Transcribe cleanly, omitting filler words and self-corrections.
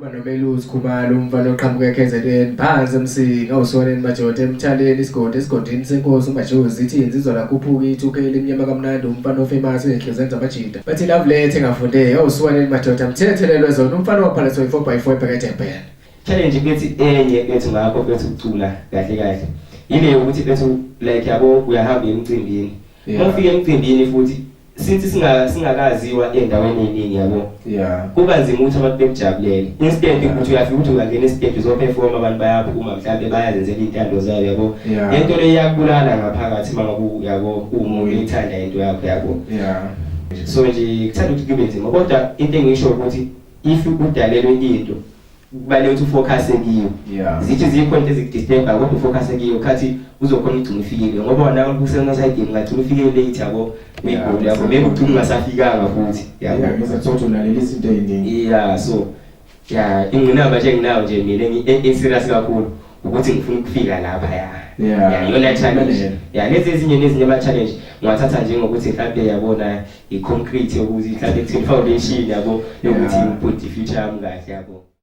Uma noMelusi Khumalo umfana oqhamuka eKZN phansi emsinga awusoneni majoda emthaleni esigodini senkosi uMajozi ithi insizwa lakhuphuka ithukeli imnyama kamnandi umfana ofamous enhliziyo zamajida bathi Lovelethe engafundeki awusoneni majoda mthethelelwe zona umfana waphaliswa i4x4 ephakethe phela challenge bethi enye bethi ngakho bethi ukucula kahle yile ukuthi bethu like yabo uyahamba emcimbini ufike emcimbini futhi since singakaziwa endaweni eningi yabo kuba nzima ukuthi abantu bekujabulele instead ukuthi uyafika ukuthi ungangena estage uzoperform abantu bayaphuma mhlambe bayazenzela intando zabo yabo into le yakubulala ngaphakathi mangabe yabo umuntu ethanda into yakho yabo so nje kuthanda ukuthi kube nzima kodwa into engisho ukuthi if udalelwe into kubaleke ukuthi focus kiyo zithi zikhonto ezikudisturba kodwa focus kiyo khathi uzokhona ugcina ufikile ngoba wona kusena side ngathi ufike late yabo uyigoli yabo maybe ugcina ungasafikanga futhi yabo ngizathola unalela izinto eziningi so inginamba nje nginawo nje mina serious kakhulu ukuthi ngifuna ukufika lapha yona challenge lezi ezinye ama challenge ngiwathatha njengokuthi mhlambe yabona i concrete ukuthi mhlambe kuthi foundation yabo yokuthi put the future yami kahle yabo.